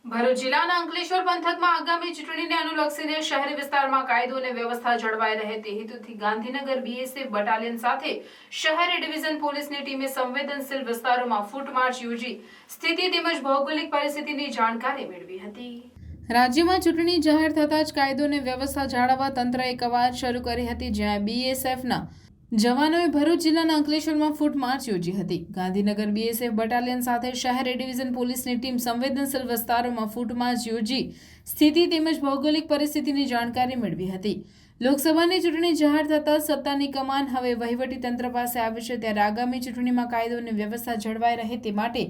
ભરૂચ જિલ્લાના અંકલેશ્વર પંથકમાં આગામી ચૂંટણીને અનુલક્ષીને શહેરી વિસ્તારમાં કાયદો અને વ્યવસ્થા જળવાઈ રહે તે હેતુથી ગાંધીનગર બીએસએફ બટાલિયન સાથે શહેર ડિવિઝન પોલીસની ટીમે સંવેદનશીલ વિસ્તારોમાં ફૂટ માર્ચ યોજી સ્થિતિ તેમજ ભૌગોલિક પરિસ્થિતિની જાણકારી મેળવી હતી। રાજ્યમાં ચૂંટણી જાહેર થતાં જ કાયદો અને વ્યવસ્થા જાળવવા તંત્રએ કવાયત શરૂ કરી હતી, જ્યાં બીએસએફના જવાનોએ ભરૂચ જિલ્લાના અંકલેશ્વરમાં ફૂટ માર્ચ યોજી હતી। ગાંધીનગર બીએસએફ બટાલિયન સાથે શહેર ડિવિઝન પોલીસની ટીમ સંવેદનશીલ વિસ્તારોમાં ફૂટ માર્ચ યોજી સ્થિતિ તેમજ ભૌગોલિક પરિસ્થિતિની જાણકારી મેળવી હતી। લોકસભાની ચૂંટણી જાહેર થતાં સત્તાની કમાન હવે વહીવટી તંત્ર પાસે આવી છે, ત્યારે આગામી ચૂંટણીમાં કાયદો અને વ્યવસ્થા જળવાઈ રહે તે માટે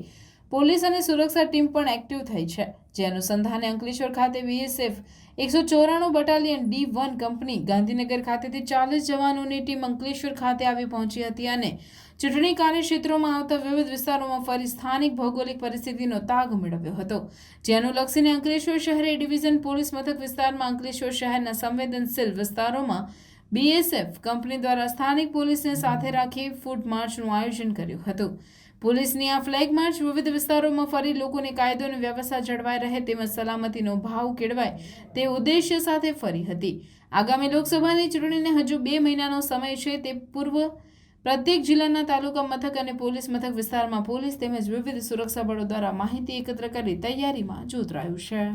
પોલીસ અને સુરક્ષા ટીમ પણ એક્ટિવ થઈ છે, જે અનુસંધાને અંકલેશ્વર ખાતે BSF 194 battalion D1 company Gandhinagar ખાતેથી 40 જવાનોની ટીમ અંકલેશ્વર ખાતે આવી પહોંચી હતી અને ચૂંટણી કાર્યક્ષેત્રોમાં આવતા વિવિધ વિસ્તારોમાં ફરી સ્થાનિક ભૌગોલિક પરિસ્થિતિનો તાગ મેળવ્યો હતો, જે અનુલક્ષીને અંકલેશ્વર શહેર ડિવિઝન પોલીસ મથક વિસ્તારમાં અંકલેશ્વર શહેરના સંવેદનશીલ વિસ્તારોમાં બીએસએફ કંપની દ્વારા સ્થાનિક પોલીસને સાથે રાખી ફૂટ માર્ચનું આયોજન કર્યું હતું। પોલીસની આ ફ્લેગ માર્ચ વિવિધ વિસ્તારોમાં ફરી લોકોને કાયદો અને વ્યવસ્થા જળવાઈ રહે તેમજ સલામતીનો ભાવ કેળવાય તે ઉદ્દેશ્ય સાથે ફરી હતી। આગામી લોકસભાની ચૂંટણીને હજુ 2 મહિનાનો સમય છે, તે પૂર્વ પ્રત્યેક જિલ્લાના તાલુકા મથક અને પોલીસ મથક વિસ્તારમાં પોલીસ તેમજ વિવિધ સુરક્ષા બળો દ્વારા માહિતી એકત્ર કરી તૈયારીમાં જોતરાયું છે।